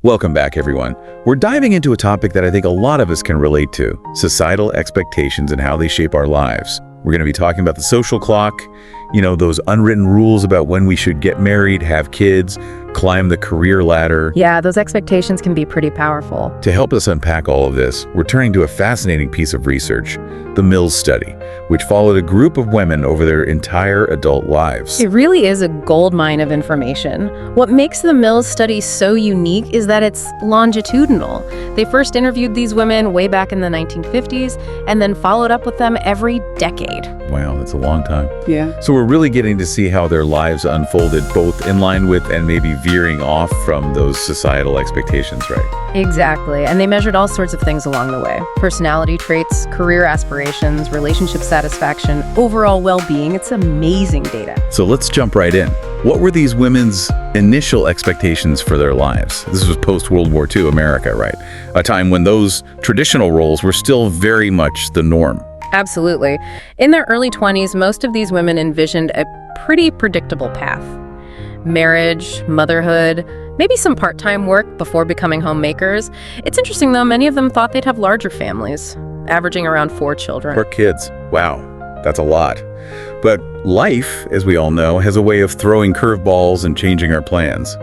Welcome back, everyone. We're diving into a topic that I think a lot of us can relate to: societal expectations and how they shape our lives. We're going to be talking about the social clock, those unwritten rules about when we should get married, have kids, climb the career ladder. Yeah, those expectations can be pretty powerful. To help us unpack all of this, we're turning to a fascinating piece of research, the Mills Study, which followed a group of women over their entire adult lives. It really is a goldmine of information. What makes the Mills Study so unique is that it's longitudinal. They first interviewed these women way back in the 1950s and then followed up with them every decade. Wow, that's a long time. Yeah. So we're really getting to see how their lives unfolded, both in line with and maybe veering off from those societal expectations, right? Exactly. And they measured all sorts of things along the way: personality traits, career aspirations, relationship satisfaction, overall well-being. It's amazing data. So let's jump right in. What were these women's initial expectations for their lives? This was post-World War II America, right? A time when those traditional roles were still very much the norm. Absolutely. In their early 20s, most of these women envisioned a pretty predictable path: marriage, motherhood, maybe some part-time work before becoming homemakers. It's interesting, though, many of them thought they'd have larger families, averaging around 4 children. 4 kids. Wow, that's a lot. But life, as we all know, has a way of throwing curveballs and changing our plans.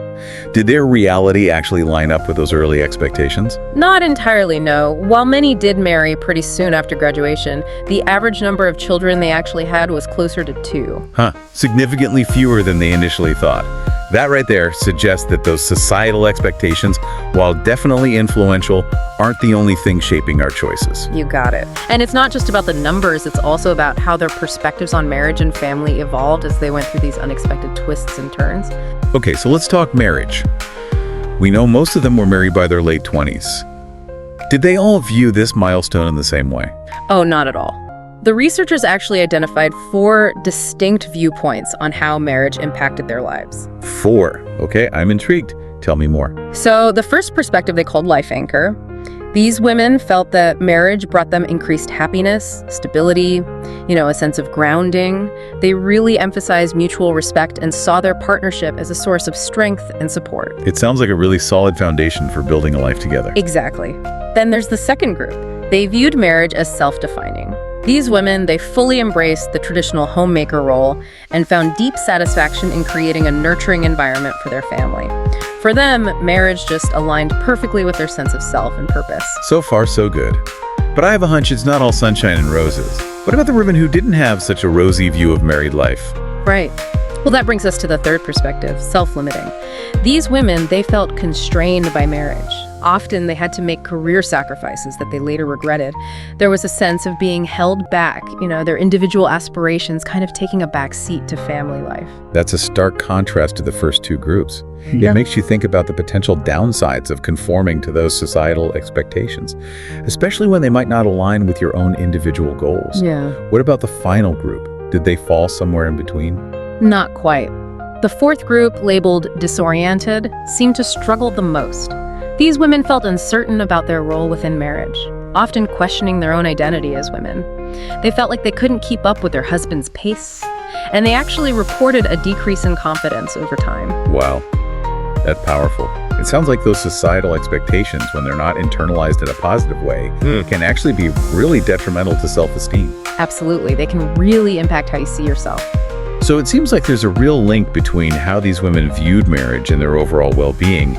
Did their reality actually line up with those early expectations? Not entirely, no. While many did marry pretty soon after graduation, the average number of children they actually had was closer to 2. Significantly fewer than they initially thought. That right there suggests that those societal expectations, while definitely influential, aren't the only thing shaping our choices. You got it. And it's not just about the numbers, it's also about how their perspectives on marriage and family evolved as they went through these unexpected twists and turns. Okay, so let's talk marriage. We know most of them were married by their late 20s. Did they all view this milestone in the same way? Oh, not at all. The researchers actually identified 4 distinct viewpoints on how marriage impacted their lives. 4. Okay, I'm intrigued. Tell me more. So the first perspective they called life anchor. These women felt that marriage brought them increased happiness, stability, a sense of grounding. They really emphasized mutual respect and saw their partnership as a source of strength and support. It sounds like a really solid foundation for building a life together. Exactly. Then there's the second group. They viewed marriage as self-defining. These women, they fully embraced the traditional homemaker role and found deep satisfaction in creating a nurturing environment for their family. For them, marriage just aligned perfectly with their sense of self and purpose. So far, so good. But I have a hunch it's not all sunshine and roses. What about the women who didn't have such a rosy view of married life? Right. Well, that brings us to the third perspective, self-limiting. These women, they felt constrained by marriage. Often they had to make career sacrifices that they later regretted. There was a sense of being held back, their individual aspirations kind of taking a back seat to family life. That's a stark contrast to the first 2 groups. Yeah. It makes you think about the potential downsides of conforming to those societal expectations, especially when they might not align with your own individual goals. Yeah. What about the final group? Did they fall somewhere in between? Not quite. The fourth group, labeled disoriented, seemed to struggle the most. These women felt uncertain about their role within marriage, often questioning their own identity as women. They felt like they couldn't keep up with their husband's pace, and they actually reported a decrease in confidence over time. Wow, that's powerful. It sounds like those societal expectations, when they're not internalized in a positive way, can actually be really detrimental to self-esteem. Absolutely, they can really impact how you see yourself. So it seems like there's a real link between how these women viewed marriage and their overall well-being.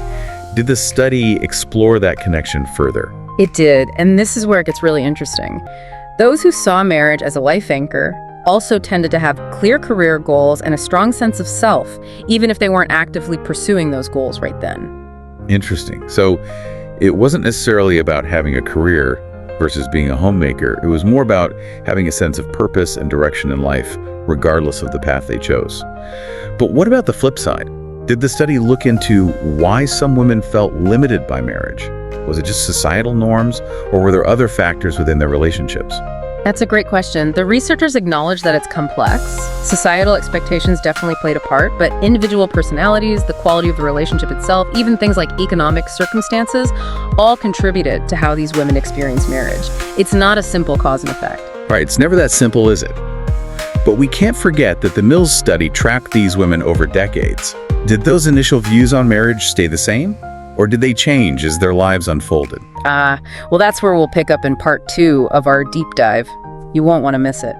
Did the study explore that connection further? It did, and this is where it gets really interesting. Those who saw marriage as a life anchor also tended to have clear career goals and a strong sense of self, even if they weren't actively pursuing those goals right then. Interesting. So it wasn't necessarily about having a career versus being a homemaker. It was more about having a sense of purpose and direction in life, regardless of the path they chose. But what about the flip side? Did the study look into why some women felt limited by marriage? Was it just societal norms, or were there other factors within their relationships? That's a great question. The researchers acknowledge that it's complex. Societal expectations definitely played a part, but individual personalities, the quality of the relationship itself, even things like economic circumstances, all contributed to how these women experience marriage. It's not a simple cause and effect. Right, it's never that simple, is it? But we can't forget that the Mills study tracked these women over decades. Did those initial views on marriage stay the same? Or did they change as their lives unfolded? Well, that's where we'll pick up in part 2 of our deep dive. You won't want to miss it.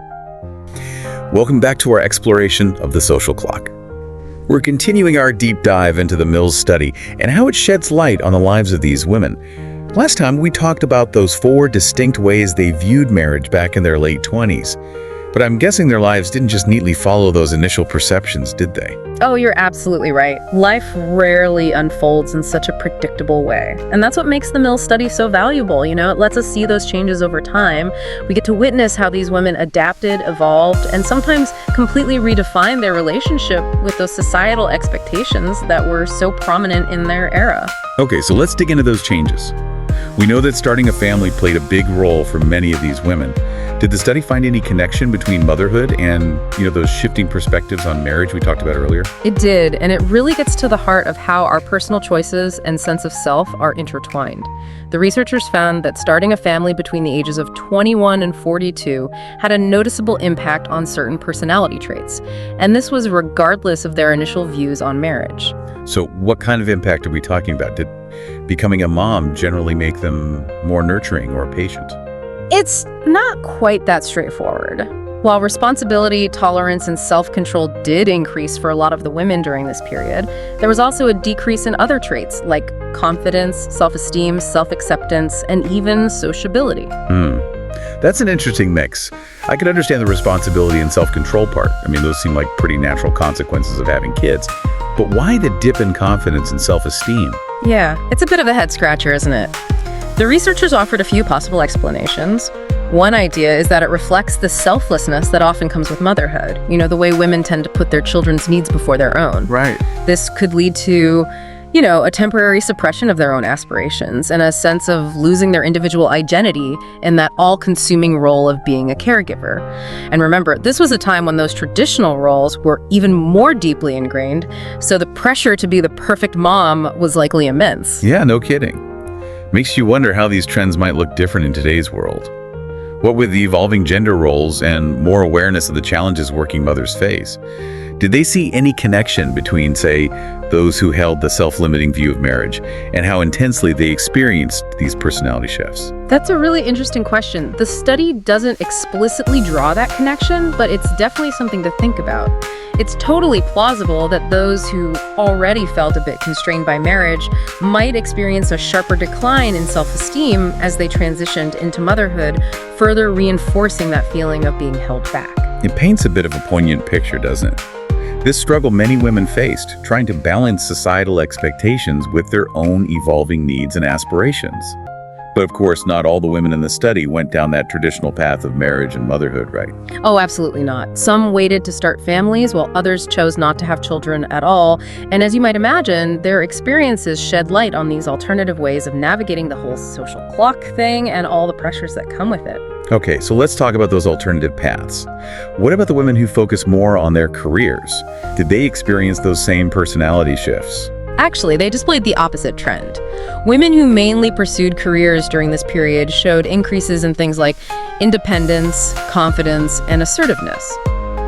Welcome back to our exploration of the social clock. We're continuing our deep dive into the Mills study and how it sheds light on the lives of these women. Last time, we talked about those 4 distinct ways they viewed marriage back in their late 20s. But I'm guessing their lives didn't just neatly follow those initial perceptions, did they? Oh, you're absolutely right. Life rarely unfolds in such a predictable way. And that's what makes the Mills study so valuable. It lets us see those changes over time. We get to witness how these women adapted, evolved, and sometimes completely redefined their relationship with those societal expectations that were so prominent in their era. Okay, so let's dig into those changes. We know that starting a family played a big role for many of these women. Did the study find any connection between motherhood and, those shifting perspectives on marriage we talked about earlier? It did, and it really gets to the heart of how our personal choices and sense of self are intertwined. The researchers found that starting a family between the ages of 21 and 42 had a noticeable impact on certain personality traits, and this was regardless of their initial views on marriage. So what kind of impact are we talking about? Did becoming a mom generally make them more nurturing or patient? It's not quite that straightforward. While responsibility, tolerance, and self-control did increase for a lot of the women during this period, there was also a decrease in other traits like confidence, self-esteem, self-acceptance, and even sociability. That's an interesting mix. I could understand the responsibility and self-control part. Those seem like pretty natural consequences of having kids. But why the dip in confidence and self-esteem? Yeah, it's a bit of a head-scratcher, isn't it? The researchers offered a few possible explanations. One idea is that it reflects the selflessness that often comes with motherhood. The way women tend to put their children's needs before their own. Right. This could lead to, a temporary suppression of their own aspirations and a sense of losing their individual identity in that all-consuming role of being a caregiver. And remember, this was a time when those traditional roles were even more deeply ingrained, so the pressure to be the perfect mom was likely immense. Yeah, no kidding. Makes you wonder how these trends might look different in today's world. What with the evolving gender roles and more awareness of the challenges working mothers face, did they see any connection between, say, those who held the self-limiting view of marriage and how intensely they experienced these personality shifts? That's a really interesting question. The study doesn't explicitly draw that connection, but it's definitely something to think about. It's totally plausible that those who already felt a bit constrained by marriage might experience a sharper decline in self-esteem as they transitioned into motherhood, further reinforcing that feeling of being held back. It paints a bit of a poignant picture, doesn't it? This struggle many women faced, trying to balance societal expectations with their own evolving needs and aspirations. But of course, not all the women in the study went down that traditional path of marriage and motherhood, right? Oh, absolutely not. Some waited to start families, while others chose not to have children at all. And as you might imagine, their experiences shed light on these alternative ways of navigating the whole social clock thing and all the pressures that come with it. Okay, so let's talk about those alternative paths. What about the women who focus more on their careers? Did they experience those same personality shifts? Actually, they displayed the opposite trend. Women who mainly pursued careers during this period showed increases in things like independence, confidence, and assertiveness.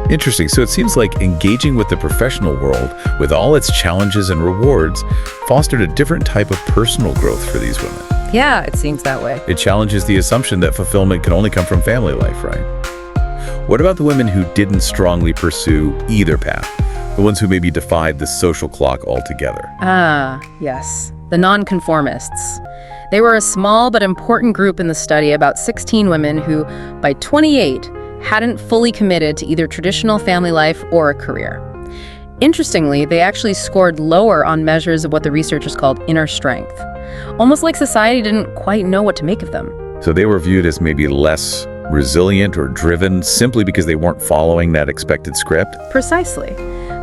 Interesting. So it seems like engaging with the professional world, with all its challenges and rewards, fostered a different type of personal growth for these women. Yeah, it seems that way. It challenges the assumption that fulfillment can only come from family life, right? What about the women who didn't strongly pursue either path? The ones who maybe defied the social clock altogether? Yes. The nonconformists. They were a small but important group in the study, about 16 women who, by 28, hadn't fully committed to either traditional family life or a career. Interestingly, they actually scored lower on measures of what the researchers called inner strength, almost like society didn't quite know what to make of them. So they were viewed as maybe less resilient or driven simply because they weren't following that expected script? Precisely.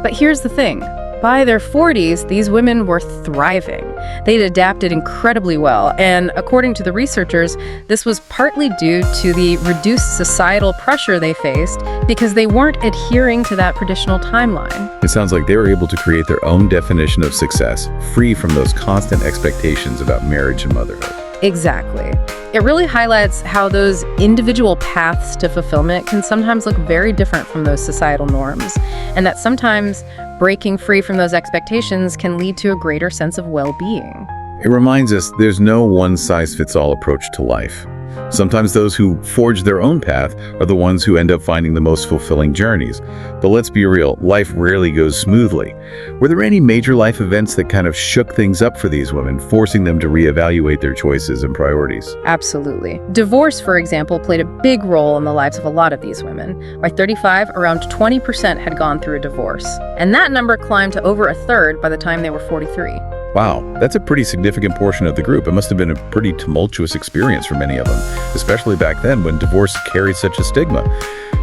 But here's the thing. By their 40s, these women were thriving. They'd adapted incredibly well, and according to the researchers, this was partly due to the reduced societal pressure they faced because they weren't adhering to that traditional timeline. It sounds like they were able to create their own definition of success, free from those constant expectations about marriage and motherhood. Exactly. It really highlights how those individual paths to fulfillment can sometimes look very different from those societal norms, and that sometimes breaking free from those expectations can lead to a greater sense of well-being. It reminds us there's no one-size-fits-all approach to life. Sometimes those who forge their own path are the ones who end up finding the most fulfilling journeys. But let's be real, life rarely goes smoothly. Were there any major life events that kind of shook things up for these women, forcing them to reevaluate their choices and priorities? Absolutely. Divorce, for example, played a big role in the lives of a lot of these women. By 35, around 20% had gone through a divorce, and that number climbed to over a third by the time they were 43. Wow, that's a pretty significant portion of the group. It must have been a pretty tumultuous experience for many of them, especially back then when divorce carried such a stigma.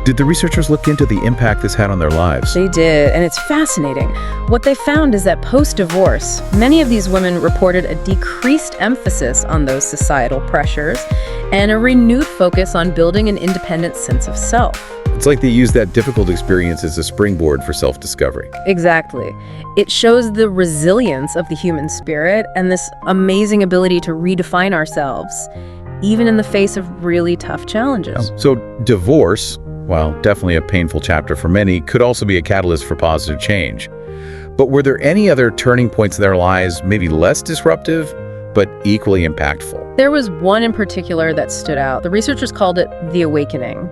Did the researchers look into the impact this had on their lives? They did, and it's fascinating. What they found is that post-divorce, many of these women reported a decreased emphasis on those societal pressures and a renewed focus on building an independent sense of self. It's like they used that difficult experience as a springboard for self-discovery. Exactly. It shows the resilience of the human spirit and this amazing ability to redefine ourselves, even in the face of really tough challenges. So divorce, while definitely a painful chapter for many, could also be a catalyst for positive change. But were there any other turning points in their lives, maybe less disruptive, but equally impactful? There was one in particular that stood out. The researchers called it the awakening.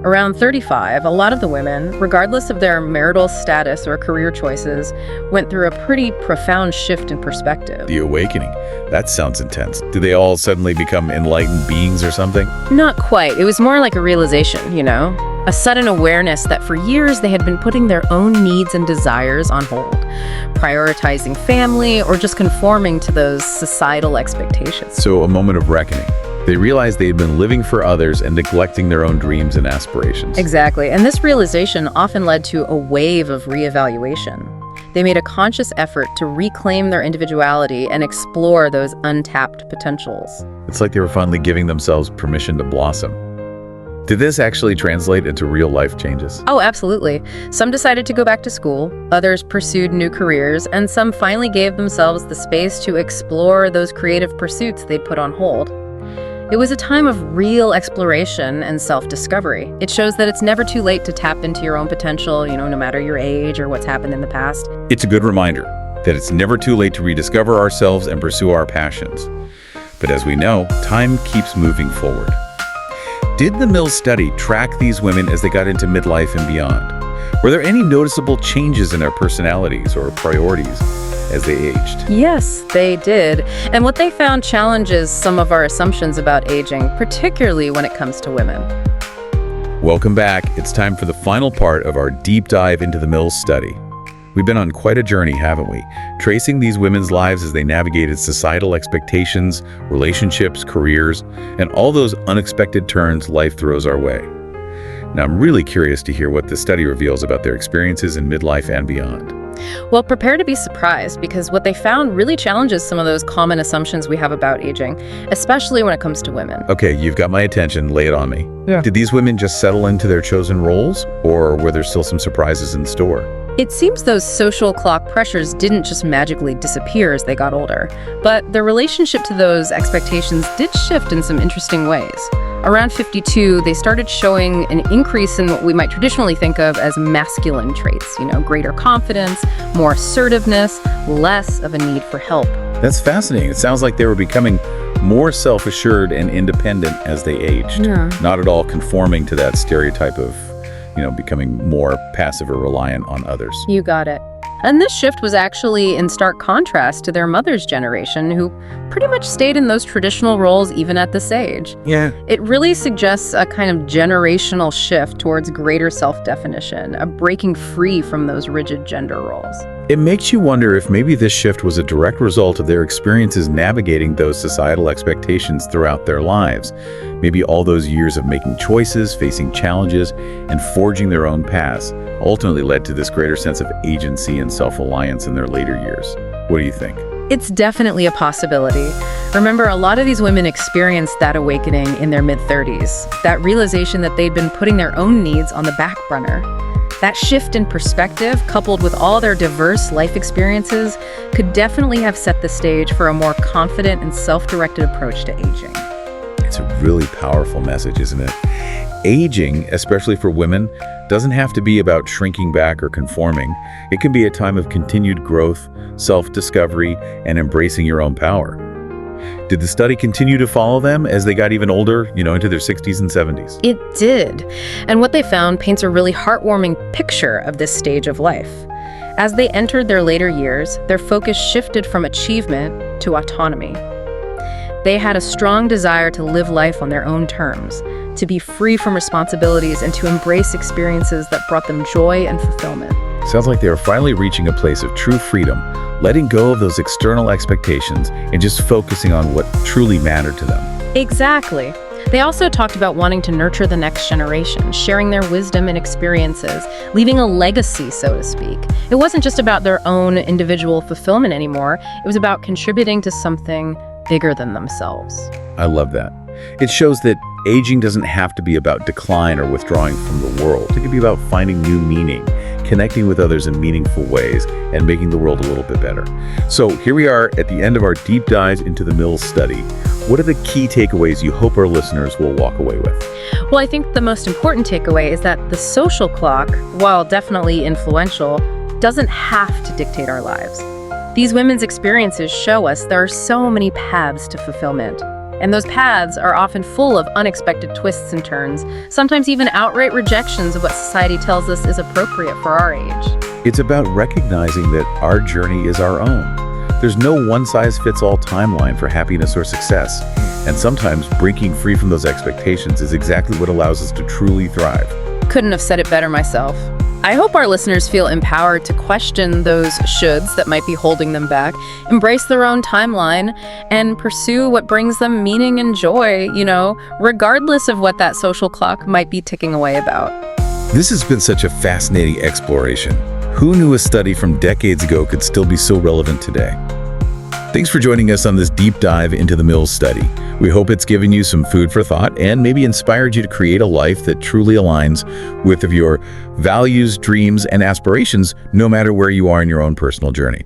Around 35, a lot of the women, regardless of their marital status or career choices, went through a pretty profound shift in perspective. The awakening. That sounds intense. Did they all suddenly become enlightened beings or something? Not quite. It was more like a realization, you know? A sudden awareness that for years they had been putting their own needs and desires on hold, prioritizing family or just conforming to those societal expectations. So a moment of reckoning. They realized they had been living for others and neglecting their own dreams and aspirations. Exactly. And this realization often led to a wave of reevaluation. They made a conscious effort to reclaim their individuality and explore those untapped potentials. It's like they were finally giving themselves permission to blossom. Did this actually translate into real-life changes? Oh, absolutely. Some decided to go back to school, others pursued new careers, and some finally gave themselves the space to explore those creative pursuits they'd put on hold. It was a time of real exploration and self-discovery. It shows that it's never too late to tap into your own potential, no matter your age or what's happened in the past. It's a good reminder that it's never too late to rediscover ourselves and pursue our passions. But as we know, time keeps moving forward. Did the Mills study track these women as they got into midlife and beyond? Were there any noticeable changes in their personalities or priorities as they aged? Yes, they did. And what they found challenges some of our assumptions about aging, particularly when it comes to women. Welcome back. It's time for the final part of our deep dive into the Mills study. We've been on quite a journey, haven't we? Tracing these women's lives as they navigated societal expectations, relationships, careers, and all those unexpected turns life throws our way. Now, I'm really curious to hear what this study reveals about their experiences in midlife and beyond. Well, prepare to be surprised, because what they found really challenges some of those common assumptions we have about aging, especially when it comes to women. Okay, you've got my attention. Lay it on me. Yeah. Did these women just settle into their chosen roles, or were there still some surprises in store? It seems those social clock pressures didn't just magically disappear as they got older, but their relationship to those expectations did shift in some interesting ways. Around 52, they started showing an increase in what we might traditionally think of as masculine traits, greater confidence, more assertiveness, less of a need for help. That's fascinating. It sounds like they were becoming more self-assured and independent as they aged. Yeah. Not at all conforming to that stereotype of becoming more passive or reliant on others. You got it. And this shift was actually in stark contrast to their mother's generation, who pretty much stayed in those traditional roles even at this age. Yeah. It really suggests a kind of generational shift towards greater self-definition, a breaking free from those rigid gender roles. It makes you wonder if maybe this shift was a direct result of their experiences navigating those societal expectations throughout their lives. Maybe all those years of making choices, facing challenges, and forging their own paths ultimately led to this greater sense of agency and self-reliance in their later years. What do you think? It's definitely a possibility. Remember, a lot of these women experienced that awakening in their mid-30s, that realization that they'd been putting their own needs on the back burner. That shift in perspective, coupled with all their diverse life experiences, could definitely have set the stage for a more confident and self-directed approach to aging. It's a really powerful message, isn't it? Aging, especially for women, doesn't have to be about shrinking back or conforming. It can be a time of continued growth, self-discovery, and embracing your own power. Did the study continue to follow them as they got even older, into their 60s and 70s? It did. And what they found paints a really heartwarming picture of this stage of life. As they entered their later years, their focus shifted from achievement to autonomy. They had a strong desire to live life on their own terms, to be free from responsibilities, and to embrace experiences that brought them joy and fulfillment. Sounds like they are finally reaching a place of true freedom, letting go of those external expectations and just focusing on what truly mattered to them. Exactly. They also talked about wanting to nurture the next generation, sharing their wisdom and experiences, leaving a legacy, so to speak. It wasn't just about their own individual fulfillment anymore. It was about contributing to something bigger than themselves. I love that. It shows that aging doesn't have to be about decline or withdrawing from the world. It can be about finding new meaning, connecting with others in meaningful ways, and making the world a little bit better. So here we are at the end of our deep dive into the Mills study. What are the key takeaways you hope our listeners will walk away with? Well, I think the most important takeaway is that the social clock, while definitely influential, doesn't have to dictate our lives. These women's experiences show us there are so many paths to fulfillment. And those paths are often full of unexpected twists and turns, sometimes even outright rejections of what society tells us is appropriate for our age. It's about recognizing that our journey is our own. There's no one-size-fits-all timeline for happiness or success. And sometimes breaking free from those expectations is exactly what allows us to truly thrive. Couldn't have said it better myself. I hope our listeners feel empowered to question those shoulds that might be holding them back, embrace their own timeline, and pursue what brings them meaning and joy, regardless of what that social clock might be ticking away about. This has been such a fascinating exploration. Who knew a study from decades ago could still be so relevant today? Thanks for joining us on this deep dive into the Mills study. We hope it's given you some food for thought and maybe inspired you to create a life that truly aligns with your values, dreams, and aspirations, no matter where you are in your own personal journey.